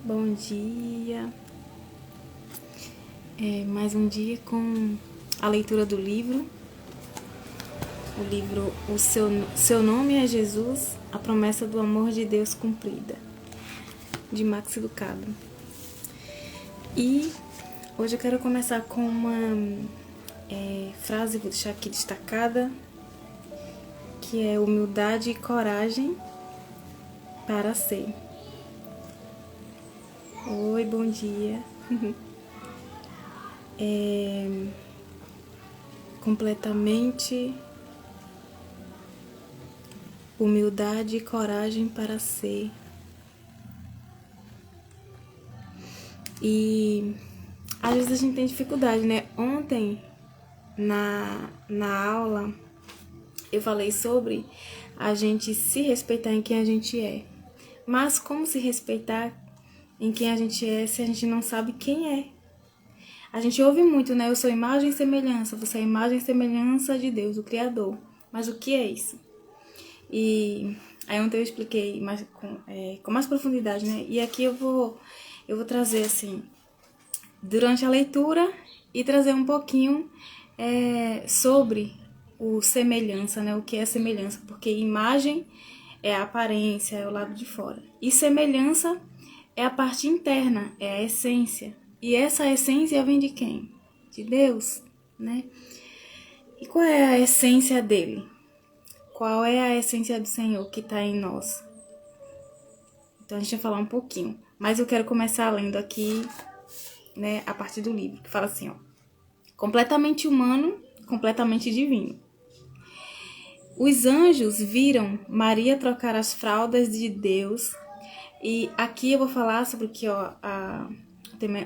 Bom dia. Mais um dia com a leitura do livro. O livro Seu Nome é Jesus, a promessa do amor de Deus cumprida, de Max Lucado. E hoje eu quero começar com uma frase, vou deixar aqui destacada, que é humildade e coragem para ser. Oi, bom dia. Completamente humildade e coragem para ser. E às vezes a gente tem dificuldade, né? Ontem, na aula, eu falei sobre a gente se respeitar em quem a gente é. Mas como se respeitar em quem a gente é se a gente não sabe quem é? A gente ouve muito, né? Eu sou imagem e semelhança, você é imagem e semelhança de Deus, o Criador. Mas o que é isso? E aí ontem eu expliquei mais, com mais profundidade, né? E aqui eu vou trazer, assim, durante a leitura e trazer um pouquinho sobre o semelhança, né? O que é semelhança, porque imagem é a aparência, é o lado de fora. E semelhança é a parte interna, é a essência. E essa essência vem de quem? De Deus, né? E qual é a essência dele? Qual é a essência do Senhor que está em nós? Então a gente vai falar um pouquinho. Mas eu quero começar lendo aqui, né, a partir do livro, que fala assim, ó. Completamente humano, completamente divino. Os anjos viram Maria trocar as fraldas de Deus. E aqui eu vou falar sobre o que, ó,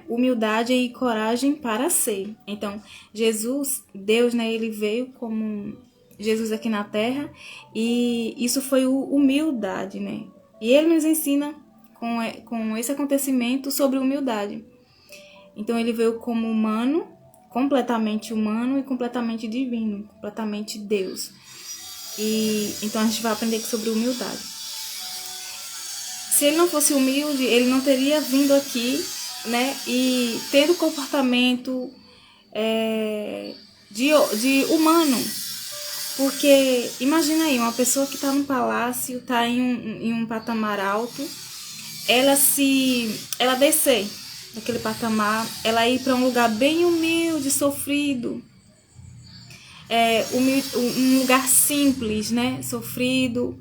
humildade e coragem para ser. Então, Jesus, Deus, né, ele veio como Jesus aqui na Terra, e isso foi humildade, né? E ele nos ensina com esse acontecimento sobre humildade. Então, ele veio como humano e completamente divino, completamente Deus. E então a gente vai aprender aqui sobre humildade. Se ele não fosse humilde, ele não teria vindo aqui, né? E tendo comportamento de humano. Porque imagina aí, uma pessoa que está num palácio, está em um patamar alto, ela descer daquele patamar, ela ir para um lugar bem humilde, sofrido, um lugar simples, né? Sofrido,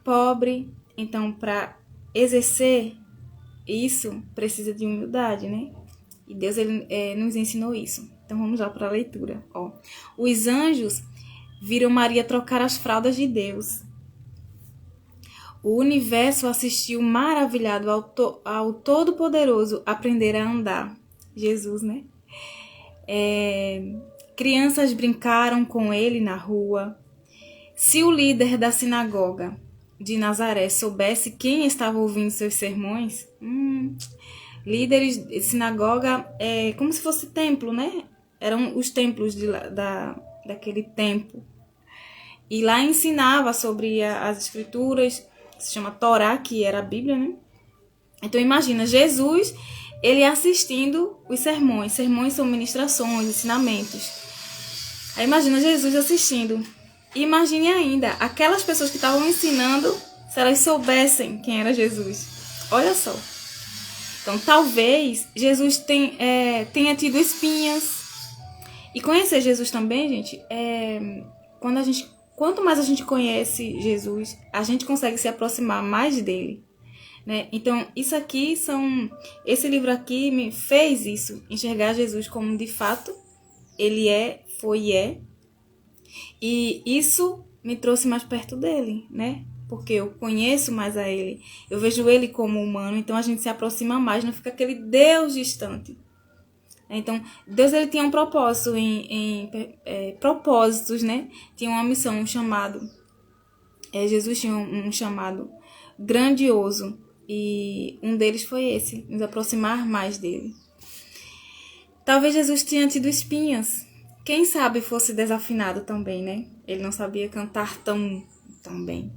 pobre. Então, para exercer isso, precisa de humildade, né? E Deus ele, nos ensinou isso. Então, vamos lá para a leitura. Ó. Os anjos viram Maria trocar as fraldas de Deus. O universo assistiu maravilhado ao Todo-Poderoso aprender a andar. Jesus, né? Crianças brincaram com ele na rua. Se o líder da sinagoga de Nazaré soubesse quem estava ouvindo seus sermões, líderes de sinagoga é como se fosse templo, né? Eram os templos daquele tempo. E lá ensinava sobre as escrituras, se chama Torá, que era a Bíblia, né? Então imagina, Jesus, ele assistindo os sermões. Sermões são ministrações, ensinamentos. Aí imagina Jesus assistindo. E imagine ainda, aquelas pessoas que estavam ensinando, se elas soubessem quem era Jesus. Olha só. Então, talvez Jesus tenha tido espinhas. E conhecer Jesus também, gente, quanto mais a gente conhece Jesus, a gente consegue se aproximar mais dele, né? Então, esse livro aqui me fez isso, enxergar Jesus como de fato ele foi e é. E isso me trouxe mais perto dele, né? Porque eu conheço mais a ele. Eu vejo ele como humano, então a gente se aproxima mais, não fica aquele Deus distante. Então, Deus ele tinha um propósito propósitos, né? Tinha uma missão, um chamado. Jesus tinha um chamado grandioso. E um deles foi esse, nos aproximar mais dele. Talvez Jesus tenha tido espinhas. Quem sabe fosse desafinado também, né? Ele não sabia cantar tão bem.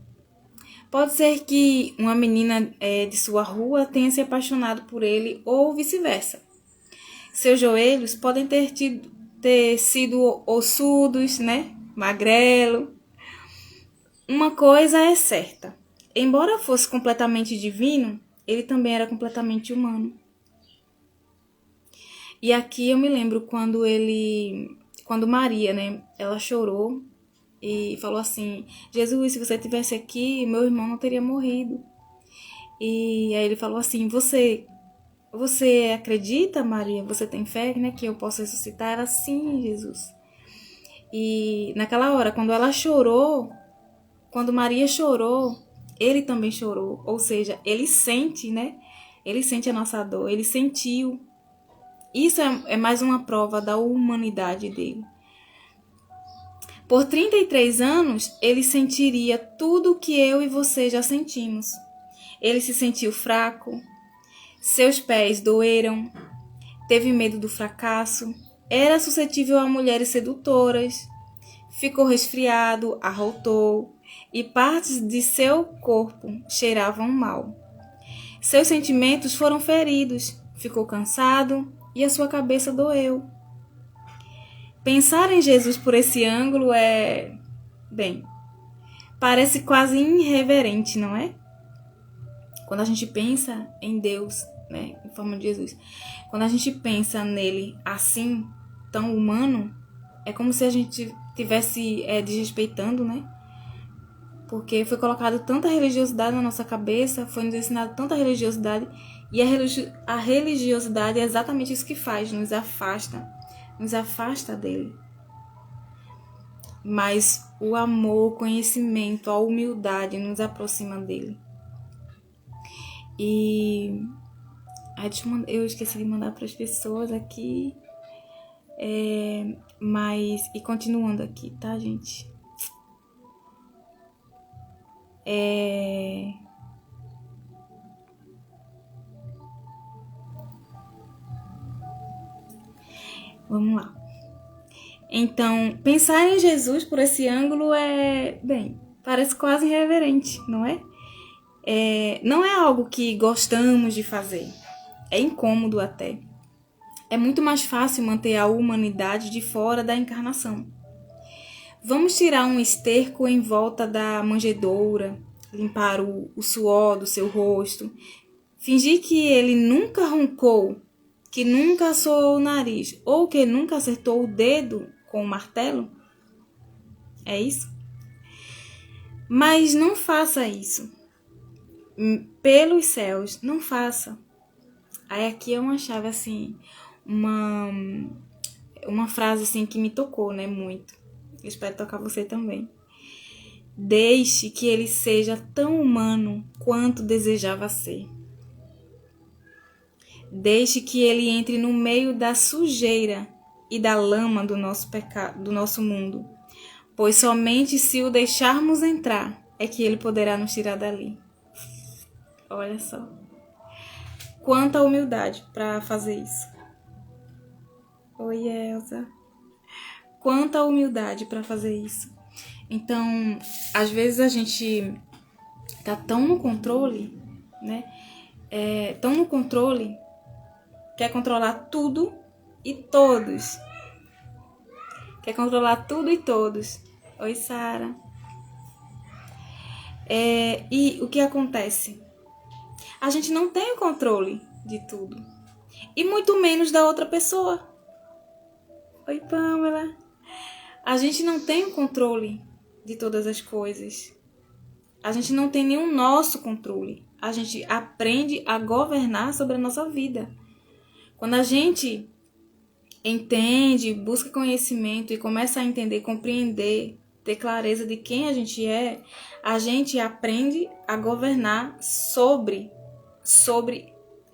Pode ser que uma menina de sua rua tenha se apaixonado por ele ou vice-versa. Seus joelhos podem ter sido ossudos, né? Magrelo. Uma coisa é certa. Embora fosse completamente divino, ele também era completamente humano. E aqui eu me lembro quando Maria, né? Ela chorou e falou assim: Jesus, se você tivesse aqui, meu irmão não teria morrido. E aí ele falou assim: Você acredita, Maria? Você tem fé, né, que eu posso ressuscitar? Ela, sim, Jesus. E naquela hora, quando Maria chorou, ele também chorou. Ou seja, ele sente, né? Ele sente a nossa dor, ele sentiu. Isso é mais uma prova da humanidade dele. Por 33 anos, ele sentiria tudo o que eu e você já sentimos. Ele se sentiu fraco, seus pés doeram, teve medo do fracasso, era suscetível a mulheres sedutoras, ficou resfriado, arrotou e partes de seu corpo cheiravam mal. Seus sentimentos foram feridos, ficou cansado e a sua cabeça doeu. Pensar em Jesus por esse ângulo parece quase irreverente, não é? Quando a gente pensa em Deus, né, em forma de Jesus, quando a gente pensa nele assim, tão humano, é como se a gente estivesse desrespeitando, né? Porque foi colocado tanta religiosidade na nossa cabeça, foi nos ensinado tanta religiosidade, e a religiosidade é exatamente isso que faz, nos afasta dele. Mas o amor, o conhecimento, a humildade nos aproxima dele. E eu esqueci de mandar para as pessoas aqui. E continuando aqui, tá, gente? Vamos lá. Então, pensar em Jesus por esse ângulo parece quase irreverente, não é? Não é algo que gostamos de fazer. É incômodo até. É muito mais fácil manter a humanidade de fora da encarnação. Vamos tirar um esterco em volta da manjedoura, limpar o suor do seu rosto, fingir que ele nunca roncou, que nunca assoou o nariz ou que nunca acertou o dedo com o martelo? É isso? Mas não faça isso. Pelos céus, não faça. Aí aqui é uma chave assim, uma frase assim que me tocou, né, muito. Eu espero tocar você também. Deixe que ele seja tão humano quanto desejava ser. Deixe que ele entre no meio da sujeira e da lama do nosso pecado, do nosso mundo, pois somente se o deixarmos entrar é que ele poderá nos tirar dali. Olha só. Quanta humildade para fazer isso. Oi, Elza. Quanta humildade para fazer isso. Então, às vezes a gente tá tão no controle, né? Tão no controle, quer controlar tudo e todos. Quer controlar tudo e todos. Oi, Sara. E o que acontece? A gente não tem o controle de tudo. E muito menos da outra pessoa. Oi, Pamela. A gente não tem o controle de todas as coisas. A gente não tem nenhum nosso controle. A gente aprende a governar sobre a nossa vida. Quando a gente entende, busca conhecimento e começa a entender, compreender, ter clareza de quem a gente aprende a governar sobre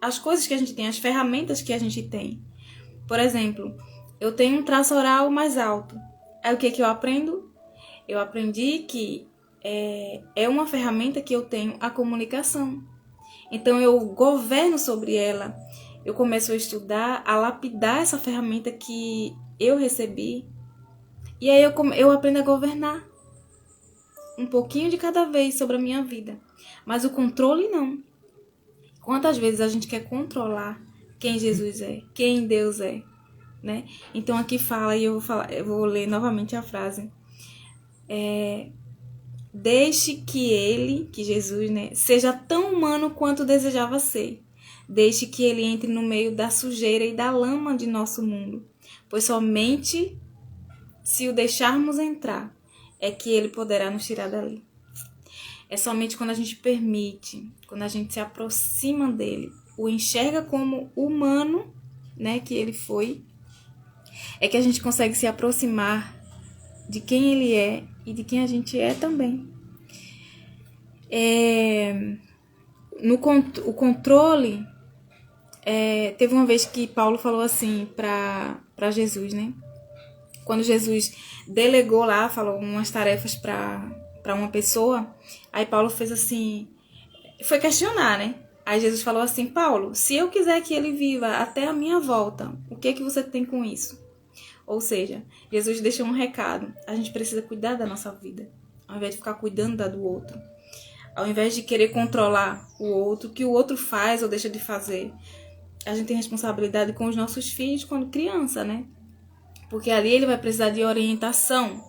as coisas que a gente tem, as ferramentas que a gente tem. Por exemplo, eu tenho um traço oral mais alto. Aí o que eu aprendo? Eu aprendi que é uma ferramenta que eu tenho, a comunicação. Então eu governo sobre ela. Eu começo a estudar, a lapidar essa ferramenta que eu recebi. E aí eu aprendo a governar. um pouquinho de cada vez sobre a minha vida. Mas o controle não. Quantas vezes a gente quer controlar quem Jesus é, quem Deus é, né? Então aqui fala, e eu vou ler novamente a frase. Deixe que ele, que Jesus, né, seja tão humano quanto desejava ser. Deixe que ele entre no meio da sujeira e da lama de nosso mundo, pois somente se o deixarmos entrar é que ele poderá nos tirar dali. É somente quando a gente permite, quando a gente se aproxima dele, o enxerga como humano, né, que ele foi, é que a gente consegue se aproximar de quem ele é e de quem a gente é também. O controle, teve uma vez que Paulo falou assim para Jesus, né? Quando Jesus delegou lá, falou umas tarefas para uma pessoa, aí Paulo fez assim, foi questionar, né? Aí Jesus falou assim, Paulo, se eu quiser que ele viva até a minha volta, o que é que você tem com isso? Ou seja, Jesus deixou um recado, a gente precisa cuidar da nossa vida, ao invés de ficar cuidando da do outro. Ao invés de querer controlar o outro, o que o outro faz ou deixa de fazer. A gente tem responsabilidade com os nossos filhos quando criança, né? Porque ali ele vai precisar de orientação,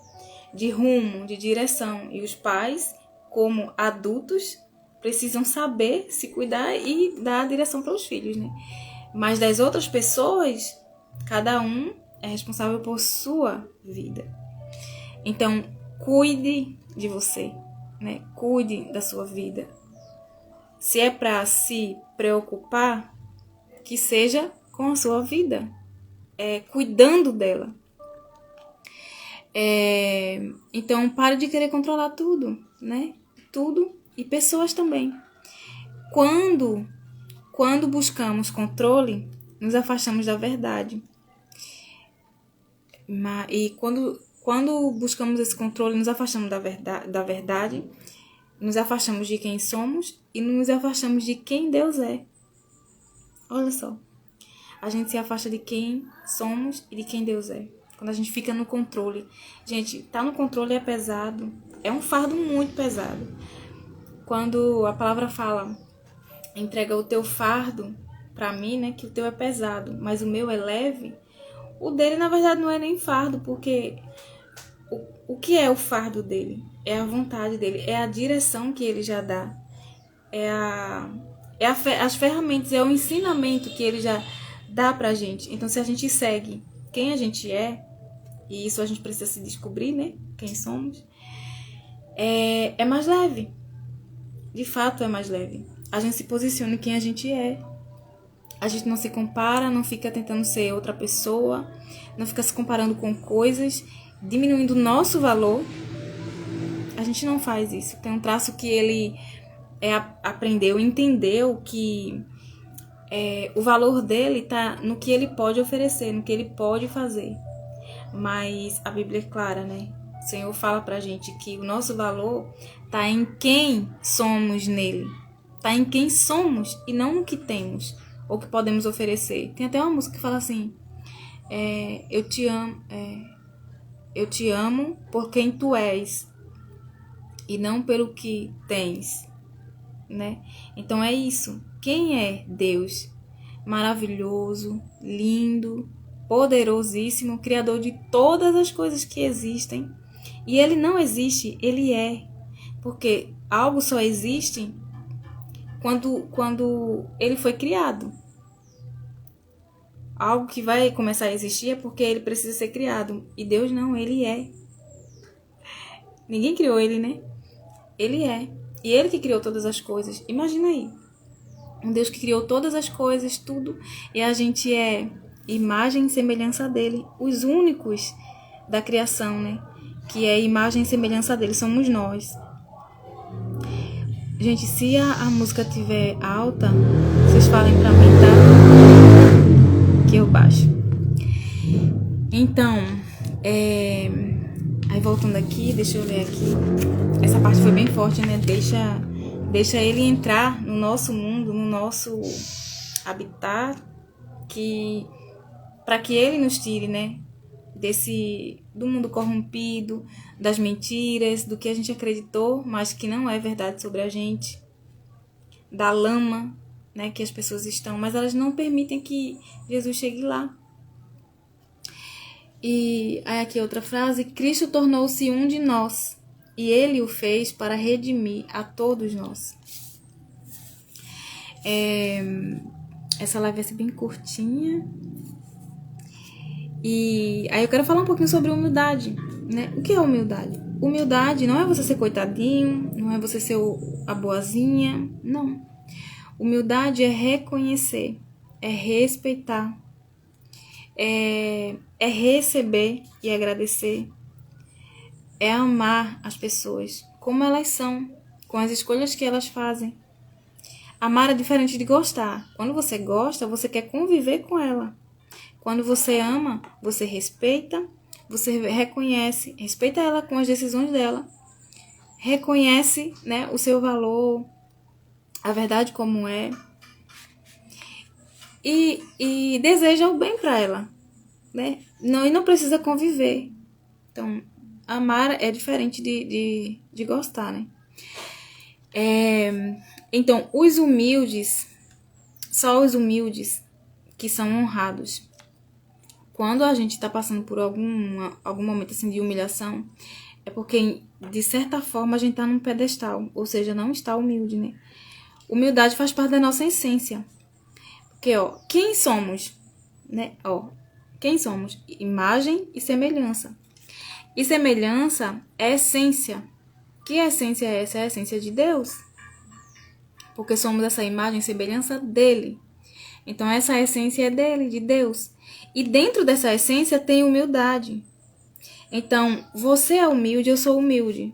de rumo, de direção. E os pais, como adultos, precisam saber se cuidar e dar a direção para os filhos, né? Mas das outras pessoas, cada um é responsável por sua vida. Então, cuide de você, né? Cuide da sua vida. Se é para se preocupar, que seja com a sua vida, cuidando dela. Então, pare de querer controlar tudo, né? Tudo e pessoas também. Quando buscamos controle, nos afastamos da verdade. E quando buscamos esse controle, nos afastamos da verdade, nos afastamos de quem somos e nos afastamos de quem Deus é. Olha só, a gente se afasta de quem somos e de quem Deus é. Quando a gente fica no controle. Gente, tá no controle é pesado, é um fardo muito pesado. Quando a palavra fala, entrega o teu fardo para mim, né, que o teu é pesado, mas o meu é leve, o dele na verdade não é nem fardo, porque o que é o fardo dele? É a vontade dele, é a direção que ele já dá, as ferramentas, é o ensinamento que ele já dá pra gente. Então, se a gente segue quem a gente é, e isso a gente precisa se descobrir, né? Quem somos, é mais leve. De fato, é mais leve. A gente se posiciona em quem a gente é. A gente não se compara, não fica tentando ser outra pessoa, não fica se comparando com coisas, diminuindo o nosso valor. A gente não faz isso. Tem um traço que ele aprendeu, entendeu que o valor dele está no que ele pode oferecer, no que ele pode fazer. Mas a Bíblia é clara, né? O Senhor fala pra gente que o nosso valor está em quem somos nele. Está em quem somos e não no que temos ou que podemos oferecer. Tem até uma música que fala assim, eu te amo por quem tu és e não pelo que tens, né? Então é isso. Quem é Deus? Maravilhoso, lindo, poderosíssimo, criador de todas as coisas que existem. E ele não existe, ele é. Porque algo só existe quando ele foi criado. Algo que vai começar a existir é porque ele precisa ser criado. E Deus não, ele é. Ninguém criou ele, né? Ele é. E ele que criou todas as coisas. Imagina aí. Um Deus que criou todas as coisas, tudo. E a gente é imagem e semelhança dele. Os únicos da criação, né? Que é imagem e semelhança dele. Somos nós. Gente, se a música estiver alta, vocês falem pra mim, tá? Que eu baixo. Então, aí voltando aqui, deixa eu ler aqui. Essa parte foi bem forte, né? Deixa ele entrar no nosso mundo, no nosso habitat, para que ele nos tire, né? do mundo corrompido, das mentiras, do que a gente acreditou, mas que não é verdade sobre a gente, da lama, né, que as pessoas estão, mas elas não permitem que Jesus chegue lá. E aí aqui outra frase: Cristo tornou-se um de nós, e ele o fez para redimir a todos nós. Essa live vai ser bem curtinha. E aí eu quero falar um pouquinho sobre humildade, né? O que é humildade? Humildade não é você ser coitadinho, não é você ser a boazinha, não. Humildade é reconhecer, é respeitar, é receber e agradecer, é amar as pessoas como elas são, com as escolhas que elas fazem. Amar é diferente de gostar. Quando você gosta, você quer conviver com ela. Quando você ama, você respeita, você reconhece, respeita ela com as decisões dela, reconhece, né, o seu valor, a verdade como é, e deseja o bem para ela, né? E não precisa conviver. Então, amar é diferente de gostar, né? Então, os humildes, só os humildes que são honrados. Quando a gente está passando por algum momento assim de humilhação, é porque, de certa forma, a gente está num pedestal, ou seja, não está humilde, né? Humildade faz parte da nossa essência. Porque, quem somos? Né? Quem somos? Imagem e semelhança. E semelhança é essência. Que essência é essa? É a essência de Deus. Porque somos essa imagem e semelhança dele. Então, essa essência é dele, de Deus. E dentro dessa essência tem humildade. Então, você é humilde, eu sou humilde.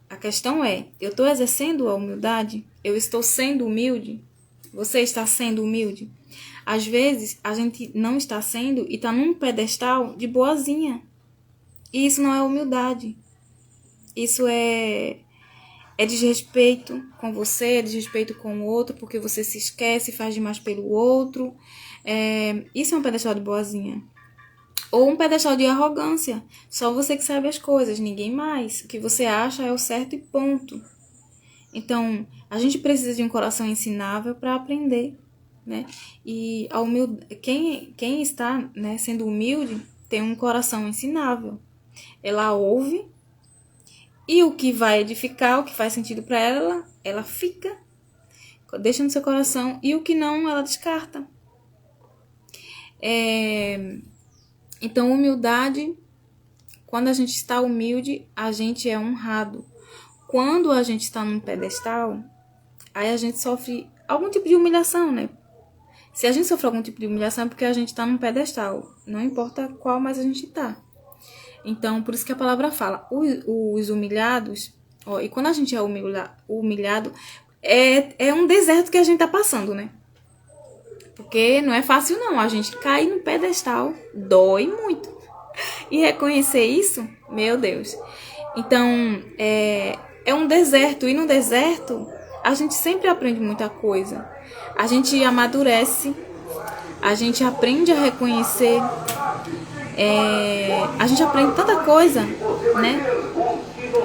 A questão é, eu estou exercendo a humildade? Eu estou sendo humilde? Você está sendo humilde? Às vezes, a gente não está sendo e está num pedestal de boazinha. E isso não é humildade. Isso é desrespeito com você, é desrespeito com o outro, porque você se esquece, faz demais pelo outro. Isso é um pedestal de boazinha. Ou um pedestal de arrogância. Só você que sabe as coisas, ninguém mais. O que você acha é o certo e ponto. Então, a gente precisa de um coração ensinável para aprender, né? E quem está, né, sendo humilde tem um coração ensinável. Ela ouve e o que vai edificar, o que faz sentido para ela, ela fica, deixa no seu coração, e o que não, ela descarta. Então, humildade, quando a gente está humilde, a gente é honrado. Quando a gente está num pedestal, aí a gente sofre algum tipo de humilhação, né? Se a gente sofre algum tipo de humilhação é porque a gente está num pedestal. Não importa qual, mas a gente está. Então, por isso que a palavra fala, os humilhados, e quando a gente é humilhado, é um deserto que a gente está passando, né? Porque não é fácil não, a gente cair no pedestal dói muito. E reconhecer isso, meu Deus. Então, é um deserto, e no deserto a gente sempre aprende muita coisa. A gente amadurece, a gente aprende a reconhecer, a gente aprende tanta coisa, né?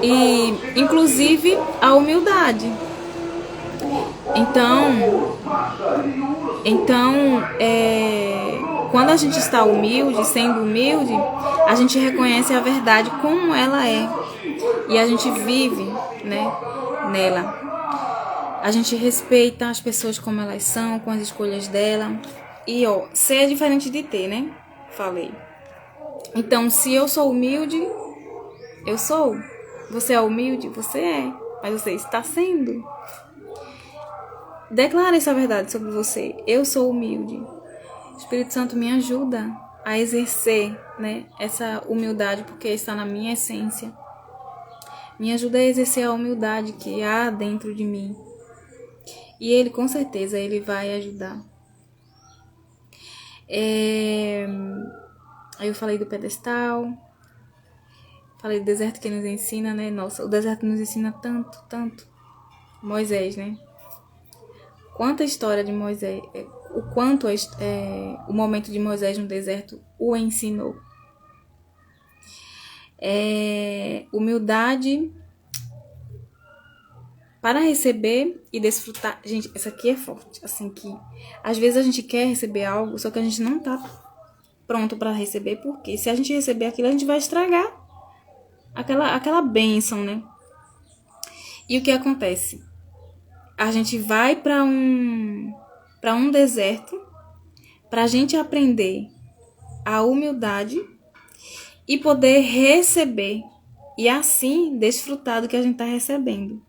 E, inclusive, a humildade. Então, quando a gente está humilde, sendo humilde, a gente reconhece a verdade como ela é. E a gente vive, né, nela. A gente respeita as pessoas como elas são, com as escolhas dela. E, ser é diferente de ter, né? Falei. Então, se eu sou humilde, eu sou. Você é humilde? Você é. Mas você está sendo. Declare essa verdade sobre você. Eu sou humilde. O Espírito Santo me ajuda a exercer, né, essa humildade, porque está na minha essência. Me ajuda a exercer a humildade que há dentro de mim. E Ele, com certeza, Ele vai ajudar. Aí eu falei do pedestal. Falei do deserto que nos ensina, né? Nossa, o deserto nos ensina tanto, tanto. Moisés, né? Quanta história de Moisés, o quanto o momento de Moisés no deserto o ensinou. Humildade para receber e desfrutar. Gente, essa aqui é forte. Assim que às vezes a gente quer receber algo, só que a gente não tá pronto para receber, porque se a gente receber aquilo, a gente vai estragar aquela bênção, né? E o que acontece? A gente vai para um deserto para a gente aprender a humildade e poder receber e assim desfrutar do que a gente está recebendo.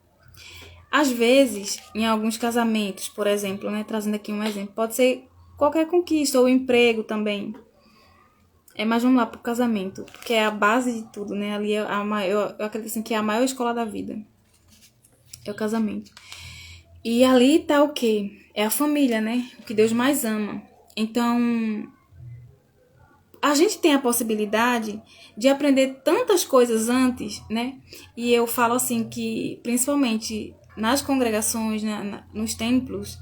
Às vezes, em alguns casamentos, por exemplo, né, trazendo aqui um exemplo, pode ser qualquer conquista ou emprego também. Mas vamos lá pro casamento, porque é a base de tudo, né? Ali é eu acredito assim, que é a maior escola da vida. É o casamento. E ali tá o quê? É a família, né? O que Deus mais ama. Então, a gente tem a possibilidade de aprender tantas coisas antes, né? E eu falo assim que, principalmente nas congregações, nos templos,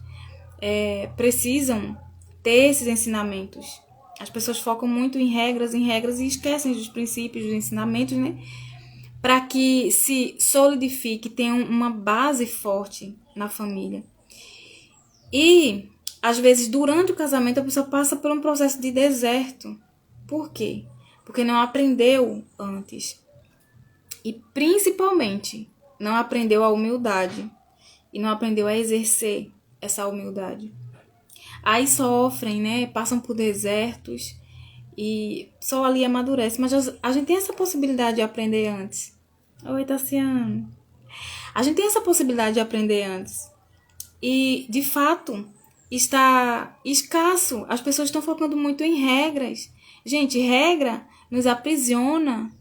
precisam ter esses ensinamentos. As pessoas focam muito em regras e esquecem dos princípios, dos ensinamentos, né? Para que se solidifique, tenha uma base forte na família. E, às vezes, durante o casamento, a pessoa passa por um processo de deserto. Por quê? Porque não aprendeu antes. E, principalmente, não aprendeu a humildade. E não aprendeu a exercer essa humildade. Aí sofrem, né? Passam por desertos e só ali amadurece. Mas a gente tem essa possibilidade de aprender antes. Oi, Tassiano. A gente tem essa possibilidade de aprender antes. E, de fato, está escasso. As pessoas estão focando muito em regras. Gente, regra nos aprisiona,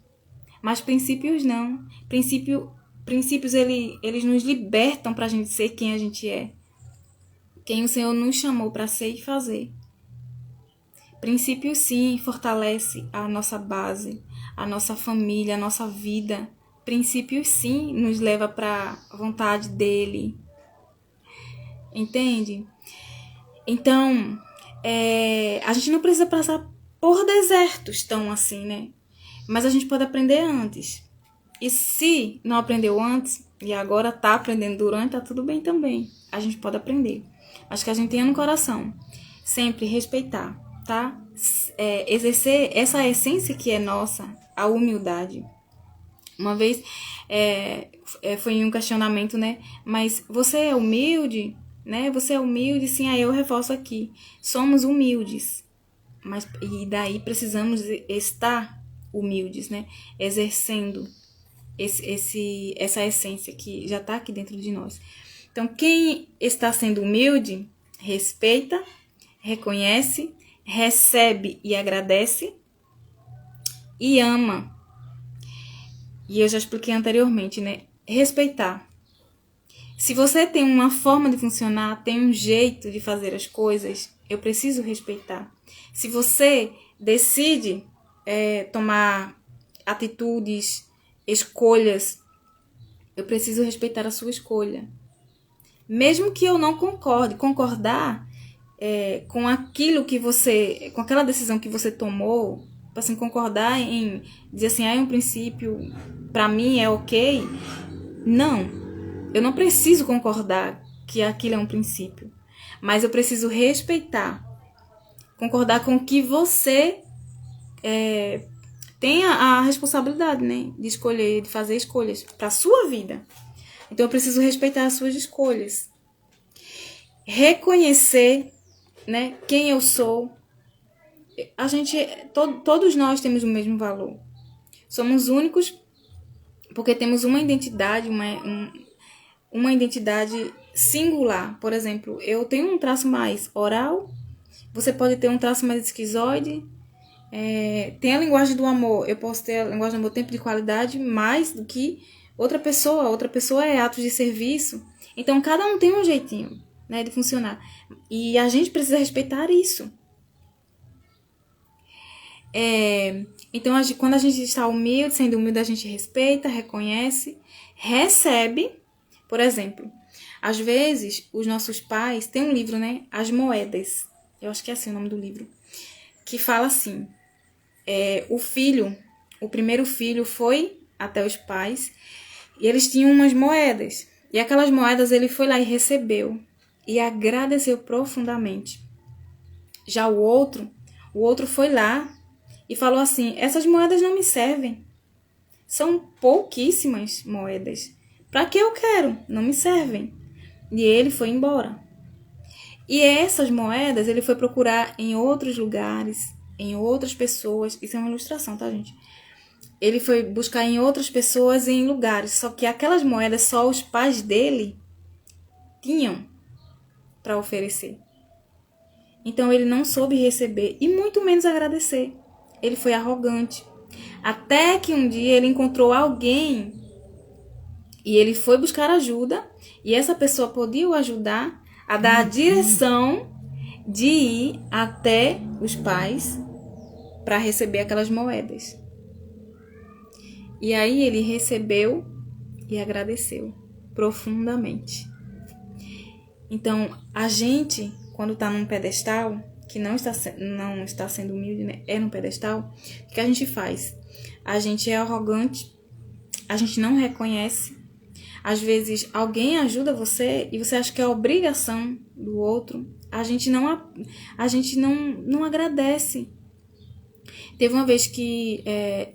mas princípios não. Princípios eles nos libertam para a gente ser quem a gente é. Quem o Senhor nos chamou para ser e fazer. Princípios, sim, fortalece a nossa base, a nossa família, a nossa vida. Princípios, sim, nos leva para a vontade dele. Entende? Então, a gente não precisa passar por desertos tão assim, né? Mas a gente pode aprender antes. E se não aprendeu antes, e agora tá aprendendo durante, tá tudo bem também. A gente pode aprender. Mas que a gente tenha no coração. Sempre respeitar, tá? Exercer essa essência que é nossa, a humildade. Uma vez foi em um questionamento, né? Mas você é humilde? Né? Você é humilde? Sim, aí eu reforço aqui. Somos humildes. E daí precisamos estar humildes, né? Exercendo essa essência que já está aqui dentro de nós. Então, quem está sendo humilde, respeita, reconhece, recebe e agradece e ama. E eu já expliquei anteriormente, né? Respeitar. Se você tem uma forma de funcionar, tem um jeito de fazer as coisas, eu preciso respeitar. Se você decide tomar atitudes, escolhas, eu preciso respeitar a sua escolha. Mesmo que eu não concordar com aquilo que você, com aquela decisão que você tomou, assim, concordar em dizer assim, é um princípio, para mim é ok. Não, eu não preciso concordar que aquilo é um princípio, mas eu preciso respeitar, concordar com que você tenha a responsabilidade, né, de escolher, de fazer escolhas para a sua vida. Então eu preciso respeitar as suas escolhas, reconhecer, né, quem eu sou. A gente, todos nós temos o mesmo valor. Somos únicos porque temos uma identidade, uma identidade singular. Por exemplo, eu tenho um traço mais oral, você pode ter um traço mais esquizoide. Tem a linguagem do amor, eu posso ter a linguagem do amor, tempo de qualidade, mais do que outra pessoa. Outra pessoa é atos de serviço. Então, cada um tem um jeitinho, né, de funcionar. E a gente precisa respeitar isso. Então, quando a gente está humilde, sendo humilde, a gente respeita, reconhece, recebe. Por exemplo, às vezes, os nossos pais... Tem um livro, né? As Moedas. Eu acho que é assim o nome do livro. Que fala assim... o filho, o primeiro filho foi até os pais e eles tinham umas moedas. E aquelas moedas ele foi lá e recebeu e agradeceu profundamente. Já o outro foi lá e falou assim: essas moedas não me servem. São pouquíssimas moedas. Para que eu quero? Não me servem. E ele foi embora. E essas moedas ele foi procurar em outros lugares, em outras pessoas. Isso é uma ilustração, tá, gente? Ele foi buscar em outras pessoas e em lugares. Só que aquelas moedas só os pais dele tinham para oferecer. Então ele não soube receber e muito menos agradecer. Ele foi arrogante. Até que um dia ele encontrou alguém e ele foi buscar ajuda e essa pessoa podia o ajudar a dar a direção de ir até os pais para receber aquelas moedas. E aí ele recebeu e agradeceu profundamente. Então, a gente, quando está num pedestal, que não está sendo humilde, né? É num pedestal, o que a gente faz? A gente é arrogante, a gente não reconhece. Às vezes, alguém ajuda você e você acha que é obrigação do outro. A gente não agradece. Teve uma vez que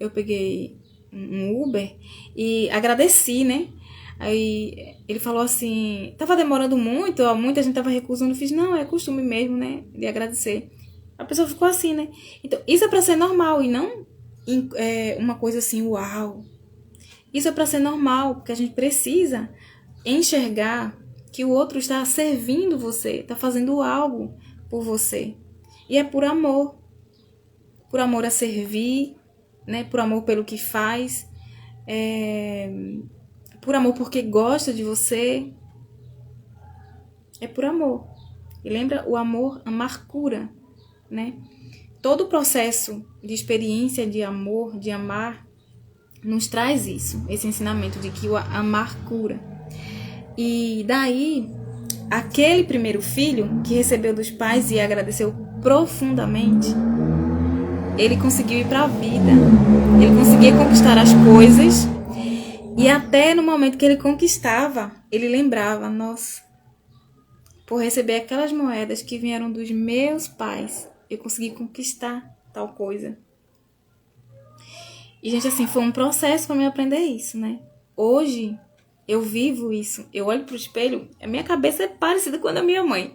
eu peguei um Uber e agradeci, né? Aí ele falou assim, tava demorando muito, muita gente tava recusando. Eu fiz, não, é costume mesmo, né? De agradecer. A pessoa ficou assim, né? Então, isso é pra ser normal e não uma coisa assim, uau. Isso é pra ser normal, porque a gente precisa enxergar que o outro está servindo você, está fazendo algo por você. E é por amor. Por amor a servir, né? Por amor pelo que faz. Por amor porque gosta de você. É por amor. E lembra, o amor, amar cura, né? Todo o processo de experiência de amor, de amar, nos traz isso, esse ensinamento de que o amar cura. E daí, aquele primeiro filho que recebeu dos pais e agradeceu profundamente, ele conseguiu ir para a vida. Ele conseguia conquistar as coisas. E até no momento que ele conquistava, ele lembrava, nossa, por receber aquelas moedas que vieram dos meus pais, eu consegui conquistar tal coisa. E, gente, assim, foi um processo para mim aprender isso, né? Hoje, eu vivo isso. Eu olho pro espelho, a minha cabeça é parecida com a da minha mãe.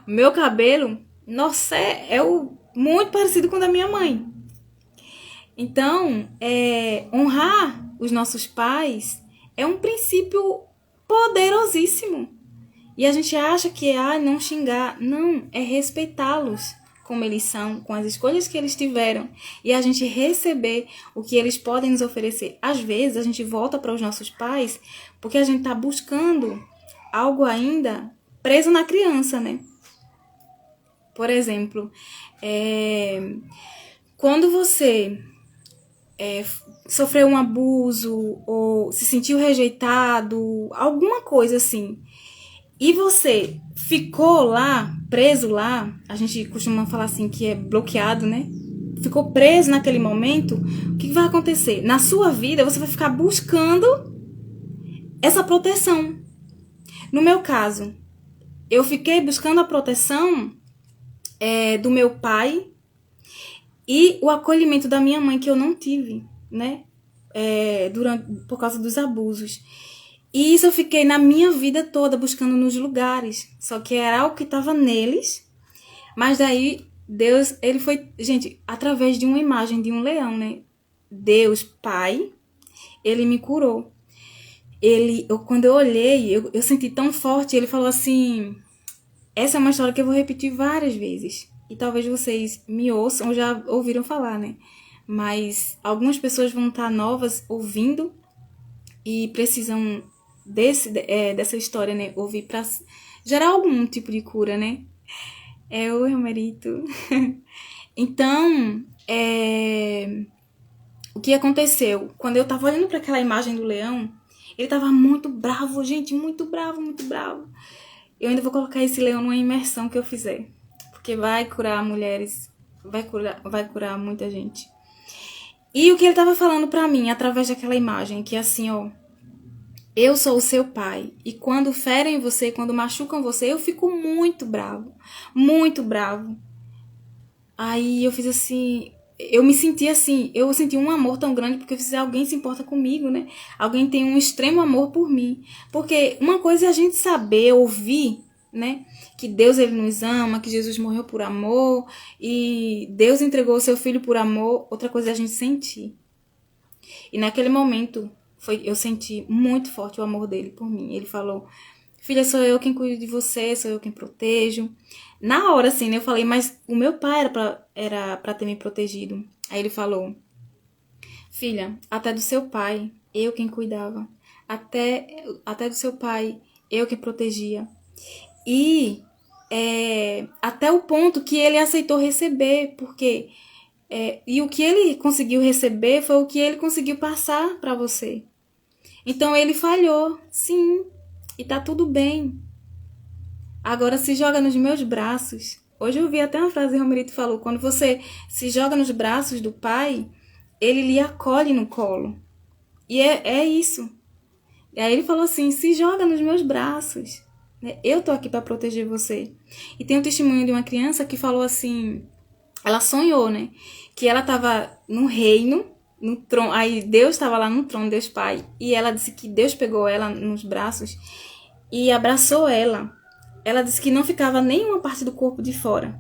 O meu cabelo, nossa, muito parecido com o da minha mãe. Então, honrar os nossos pais é um princípio poderosíssimo. E a gente acha que é não xingar. Não, é respeitá-los como eles são, com as escolhas que eles tiveram. E a gente receber o que eles podem nos oferecer. Às vezes, a gente volta para os nossos pais porque a gente está buscando algo ainda preso na criança, né? Por exemplo, quando você sofreu um abuso ou se sentiu rejeitado, alguma coisa assim, e você ficou lá, preso lá, a gente costuma falar assim que é bloqueado, né? Ficou preso naquele momento, o que vai acontecer? Na sua vida, você vai ficar buscando essa proteção. No meu caso, eu fiquei buscando a proteção do meu pai e o acolhimento da minha mãe, que eu não tive, né? Por causa dos abusos. E isso eu fiquei na minha vida toda buscando nos lugares. Só que era algo que estava neles. Mas daí, Deus, ele foi... Gente, através de uma imagem de um leão, né? Deus, Pai, ele me curou. Quando eu olhei, eu senti tão forte. Ele falou assim... Essa é uma história que eu vou repetir várias vezes. E talvez vocês me ouçam ou já ouviram falar, né? Mas algumas pessoas vão estar novas ouvindo e precisam dessa história, né? Ouvir para gerar algum tipo de cura, né? Oi, Romerito. Então, o que aconteceu? Quando eu tava olhando para aquela imagem do leão, ele tava muito bravo, gente, muito bravo, muito bravo. Eu ainda vou colocar esse leão numa imersão que eu fizer, porque vai curar mulheres, vai curar muita gente. E o que ele estava falando para mim através daquela imagem, que assim, ó, eu sou o seu pai, e quando ferem você, quando machucam você, eu fico muito bravo, muito bravo. Aí eu fiz assim, eu me senti assim, eu senti um amor tão grande porque eu fiz, alguém se importa comigo, né? Alguém tem um extremo amor por mim. Porque uma coisa é a gente saber, ouvir, né? Que Deus ele nos ama, que Jesus morreu por amor e Deus entregou o seu filho por amor. Outra coisa é a gente sentir. E naquele momento eu senti muito forte o amor dele por mim. Ele falou: "Filha, sou eu quem cuido de você, sou eu quem protejo." Na hora, assim, né, eu falei: "Mas o meu pai era pra ter me protegido." Aí ele falou: "Filha, até do seu pai, eu quem cuidava. Até do seu pai, eu que protegia." E até o ponto que ele aceitou receber, porque e o que ele conseguiu receber foi o que ele conseguiu passar para você. Então ele falhou, sim, e tá tudo bem. Agora se joga nos meus braços. Hoje eu vi até uma frase que o Romerito falou: quando você se joga nos braços do pai, ele lhe acolhe no colo. E é isso. E aí ele falou assim: se joga nos meus braços. Eu tô aqui para proteger você. E tem um testemunho de uma criança que falou assim: ela sonhou, né? Que ela tava no reino, no trono. Aí Deus estava lá no trono, Deus Pai. E ela disse que Deus pegou ela nos braços e abraçou ela. Ela disse que não ficava nenhuma parte do corpo de fora.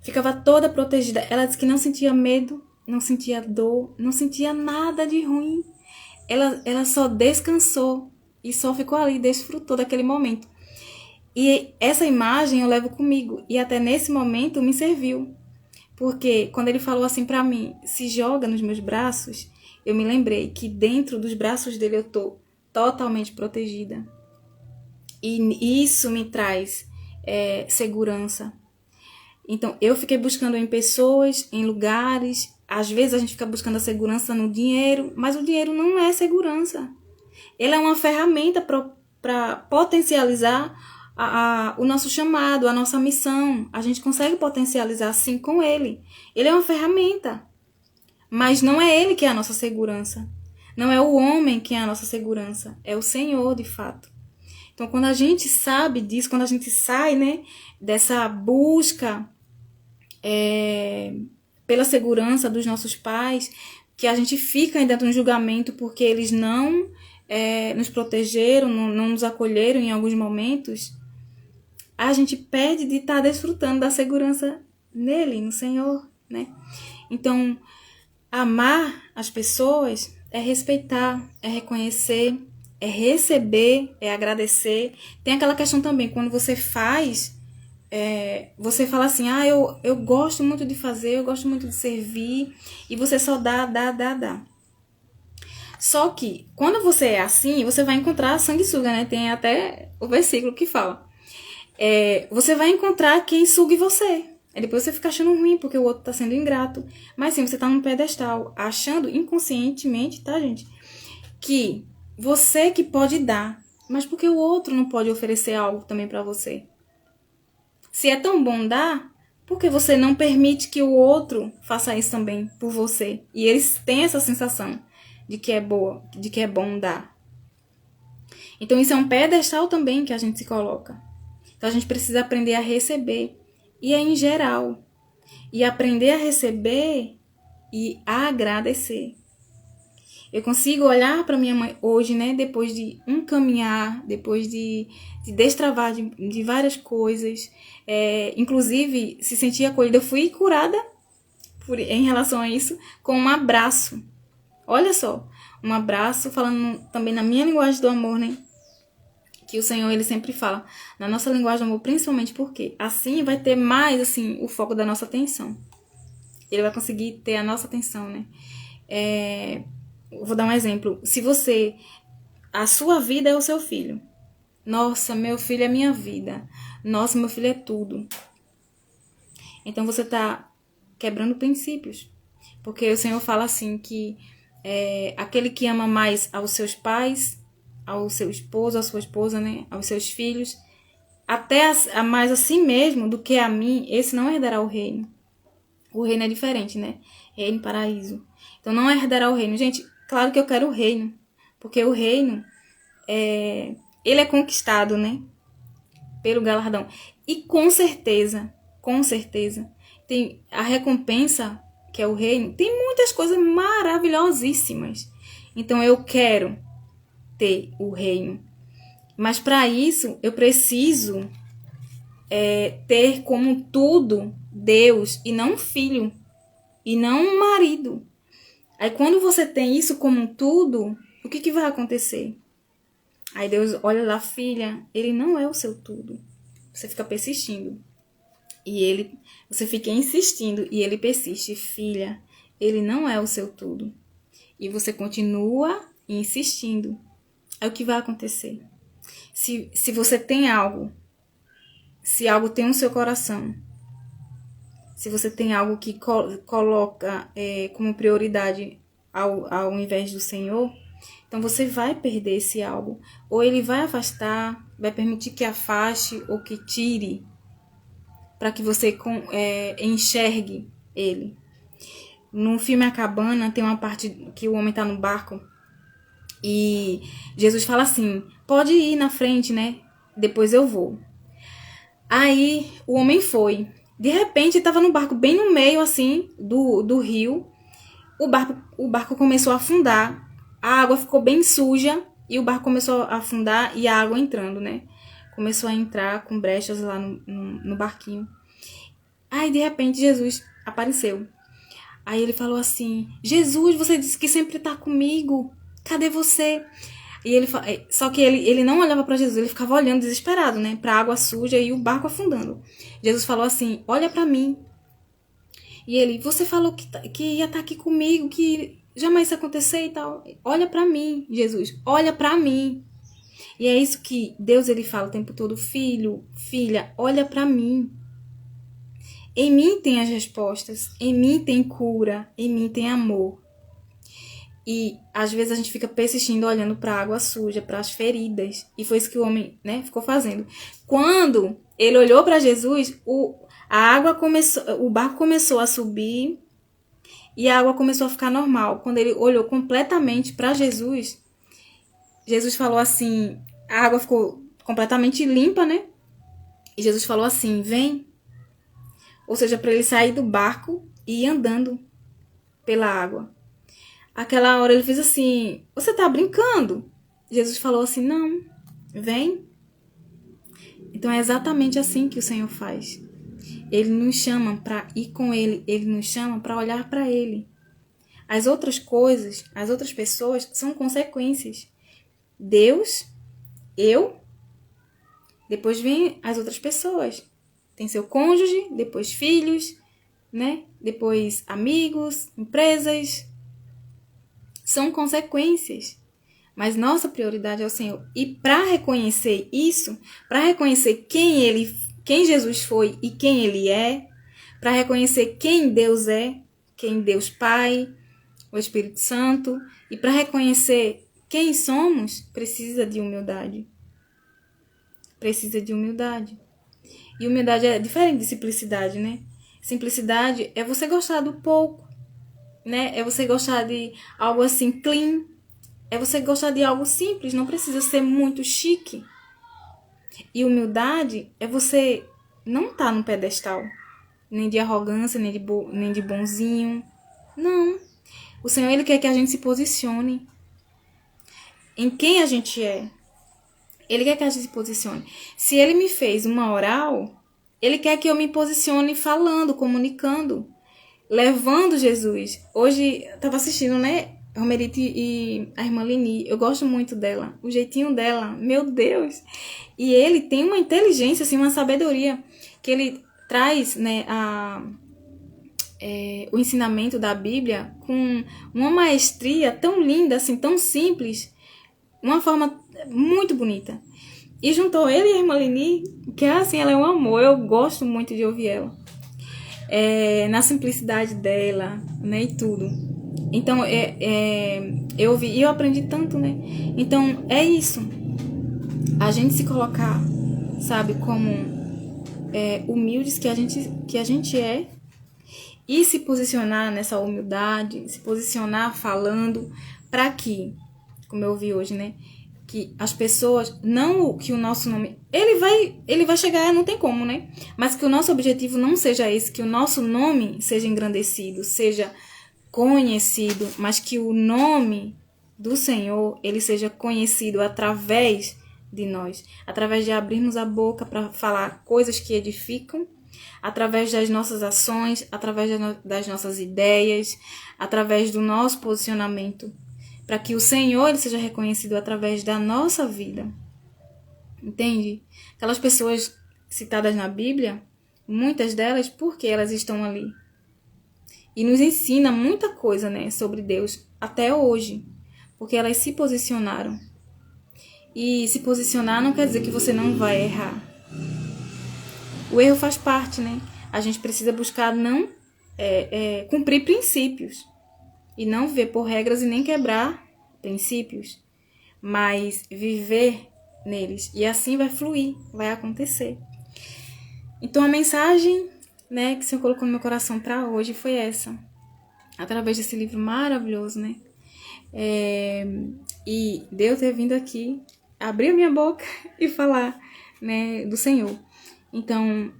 Ficava toda protegida. Ela disse que não sentia medo, não sentia dor, não sentia nada de ruim. Ela só descansou e só ficou ali, desfrutou daquele momento. E essa imagem eu levo comigo. E até nesse momento me serviu. Porque quando ele falou assim pra mim: se joga nos meus braços, eu me lembrei que dentro dos braços dele eu tô totalmente protegida. E isso me traz segurança. Então, eu fiquei buscando em pessoas, em lugares. Às vezes a gente fica buscando a segurança no dinheiro, mas o dinheiro não é segurança. Ele é uma ferramenta para potencializar o nosso chamado, a nossa missão. A gente consegue potencializar sim com ele. Ele é uma ferramenta, mas não é ele que é a nossa segurança. Não é o homem que é a nossa segurança, é o Senhor de fato. Então, quando a gente sabe disso, quando a gente sai, né, dessa busca pela segurança dos nossos pais, que a gente fica ainda no julgamento porque eles não nos protegeram, não nos acolheram em alguns momentos, a gente perde de estar desfrutando da segurança nele, no Senhor, né? Então, amar as pessoas é respeitar, é reconhecer, é receber, é agradecer. Tem aquela questão também, quando você faz, você fala assim: eu gosto muito de fazer, eu gosto muito de servir, e você só dá. Só que, quando você é assim, você vai encontrar a sanguessuga, né? Tem até o versículo que fala. Você vai encontrar quem sugue você. Aí depois você fica achando ruim porque o outro tá sendo ingrato. Mas sim, você tá num pedestal, achando inconscientemente, tá, gente? Que você que pode dar, mas porque o outro não pode oferecer algo também pra você? Se é tão bom dar, por que você não permite que o outro faça isso também por você? E eles têm essa sensação de que é boa, de que é bom dar. Então isso é um pedestal também que a gente se coloca. Então a gente precisa aprender a receber. E é em geral. E aprender a receber e a agradecer. Eu consigo olhar para minha mãe hoje, né? Depois de um caminhar, depois de destravar de várias coisas. Inclusive, se sentir acolhida. Eu fui curada em relação a isso com um abraço. Olha só, um abraço, falando também na minha linguagem do amor, né? Que o Senhor, ele sempre fala na nossa linguagem do amor, principalmente porque assim vai ter mais, assim, o foco da nossa atenção. Ele vai conseguir ter a nossa atenção, né? Vou dar um exemplo. Se a sua vida é o seu filho. Nossa, meu filho é minha vida. Nossa, meu filho é tudo. Então você tá quebrando princípios. Porque o Senhor fala assim que aquele que ama mais aos seus pais, ao seu esposo, à sua esposa, né, aos seus filhos, até mais a si mesmo do que a mim, esse não herdará o reino. O reino é diferente, né? Reino, paraíso. Então não herdará o reino. Gente, claro que eu quero o reino. Porque o reino, ele é conquistado, né? Pelo galardão. E com certeza, tem a recompensa, que é o reino, tem muitas coisas maravilhosíssimas. Então eu quero ter o reino. Mas para isso, eu preciso ter como tudo Deus e não um filho. E não um marido. Aí quando você tem isso como tudo, o que vai acontecer? Aí Deus olha lá, filha, ele não é o seu tudo. Você fica persistindo. Você fica insistindo e ele persiste. Filha, ele não é o seu tudo. E você continua insistindo. Aí o que vai acontecer? Se você tem algo, se algo tem no seu coração, se você tem algo que coloca como prioridade ao invés do Senhor, então você vai perder esse algo. Ou ele vai afastar, vai permitir que afaste ou que tire, para que você enxergue ele. No filme A Cabana, tem uma parte que o homem está no barco e Jesus fala assim, pode ir na frente, né? Depois eu vou. Aí o homem foi. De repente, estava no barco bem no meio, assim, do rio. O barco começou a afundar. A água ficou bem suja e o barco começou a afundar e a água entrando, né? Começou a entrar com brechas lá no barquinho. Aí, de repente, Jesus apareceu. Aí ele falou assim, Jesus, você disse que sempre tá comigo. Cadê você? E só que ele não olhava para Jesus, ele ficava olhando desesperado, né? Pra água suja e o barco afundando. Jesus falou assim, olha para mim. E ele, você falou que ia estar aqui comigo, que jamais isso ia acontecer e tal. Olha para mim, Jesus, olha para mim. E é isso que Deus ele fala o tempo todo, filho, filha, olha para mim. Em mim tem as respostas, em mim tem cura, em mim tem amor. E às vezes a gente fica persistindo olhando para a água suja, para as feridas. E foi isso que o homem, né, ficou fazendo. Quando ele olhou para Jesus, o barco começou a subir e a água começou a ficar normal. Quando ele olhou completamente para Jesus, Jesus falou assim, a água ficou completamente limpa, né? E Jesus falou assim, vem. Ou seja, para ele sair do barco e ir andando pela água. Aquela hora ele fez assim, você tá brincando? Jesus falou assim, não, vem. Então é exatamente assim que o Senhor faz. Ele nos chama para ir com ele, ele nos chama para olhar para ele. As outras coisas, as outras pessoas são consequências. Deus, eu, depois vem as outras pessoas. Tem seu cônjuge, depois filhos, né? Depois amigos, empresas. São consequências. Mas nossa prioridade é o Senhor. E para reconhecer isso, para reconhecer quem Jesus foi e quem ele é, para reconhecer quem Deus é, quem Deus Pai, o Espírito Santo, e para reconhecer quem somos, precisa de humildade. Precisa de humildade. E humildade é diferente de simplicidade, né? Simplicidade é você gostar do pouco, né? É você gostar de algo assim clean. É você gostar de algo simples, não precisa ser muito chique. E humildade é você não estar no pedestal, nem de arrogância, nem de bonzinho. Não. O Senhor, ele quer que a gente se posicione em quem a gente é. Ele quer que a gente se posicione. Se ele me fez uma oral, ele quer que eu me posicione falando, comunicando, levando Jesus. Hoje, eu estava assistindo, né? Romerito e a irmã Lini, eu gosto muito dela, o jeitinho dela, meu Deus. E ele tem uma inteligência, assim, uma sabedoria, que ele traz, né, o ensinamento da Bíblia com uma maestria tão linda, assim, tão simples, uma forma muito bonita. E juntou ele e a irmã Lini, que assim, ela é um amor, eu gosto muito de ouvir ela. Na simplicidade dela, né, e tudo. Então, eu ouvi e eu aprendi tanto, né? Então, é isso. A gente se colocar, sabe, como humildes que a gente é. e se posicionar nessa humildade, se posicionar falando, para que, como eu ouvi hoje, né, que as pessoas, não que o nosso nome, ele vai chegar, não tem como, né, mas que o nosso objetivo não seja esse, que o nosso nome seja engrandecido, seja conhecido, mas que o nome do Senhor, ele seja conhecido através de nós, através de abrirmos a boca para falar coisas que edificam, através das nossas ações, através das nossas ideias, através do nosso posicionamento, para que o Senhor ele seja reconhecido através da nossa vida. Entende? Aquelas pessoas citadas na Bíblia, muitas delas, por que elas estão ali? E nos ensina muita coisa, né, sobre Deus até hoje, porque elas se posicionaram. E se posicionar não quer dizer que você não vai errar. O erro faz parte, né? A gente precisa buscar não cumprir princípios e não viver por regras e nem quebrar princípios, mas viver neles, e assim vai fluir, vai acontecer. Então a mensagem, né, que o Senhor colocou no meu coração para hoje foi essa, através desse livro maravilhoso, né? E Deus ter vindo aqui, abrir a minha boca e falar, né, do Senhor. Então,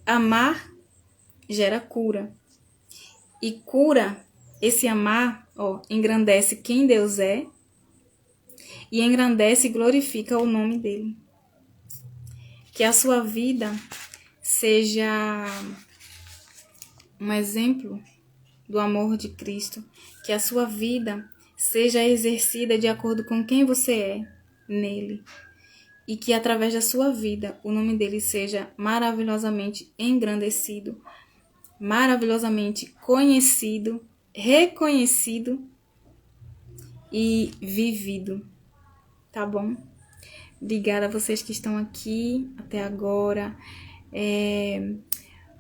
amar gera cura. E cura, esse amar, engrandece quem Deus é e engrandece e glorifica o nome dele. Que a sua vida seja um exemplo do amor de Cristo. Que a sua vida seja exercida de acordo com quem você é nele. E que através da sua vida o nome dele seja maravilhosamente engrandecido, maravilhosamente conhecido, reconhecido e vivido. Tá bom? Obrigada a vocês que estão aqui até agora.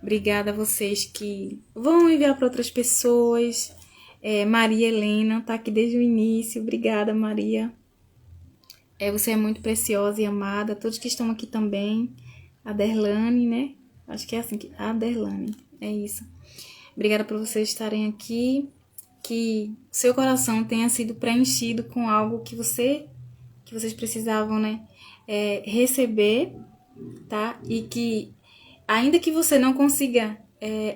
Obrigada a vocês que vão enviar para outras pessoas. Maria Helena tá aqui desde o início. Obrigada, Maria. Você é muito preciosa e amada. Todos que estão aqui também. A Derlane, né? Acho que é assim que... A Derlane. É isso. Obrigada por vocês estarem aqui. Que seu coração tenha sido preenchido com algo que vocês precisavam, né? Receber, tá? E que, ainda que você não consiga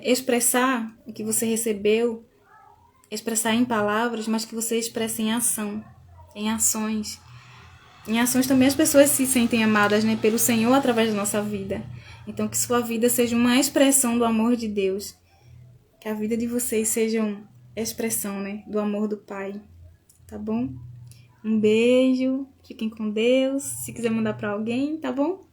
expressar o que você recebeu, expressar em palavras, mas que você expresse em ação, em ações. Em ações também as pessoas se sentem amadas, né, pelo Senhor através da nossa vida. Então que sua vida seja uma expressão do amor de Deus. Que a vida de vocês seja uma expressão, né, do amor do Pai. Tá bom? Um beijo. Fiquem com Deus. Se quiser mandar para alguém, tá bom?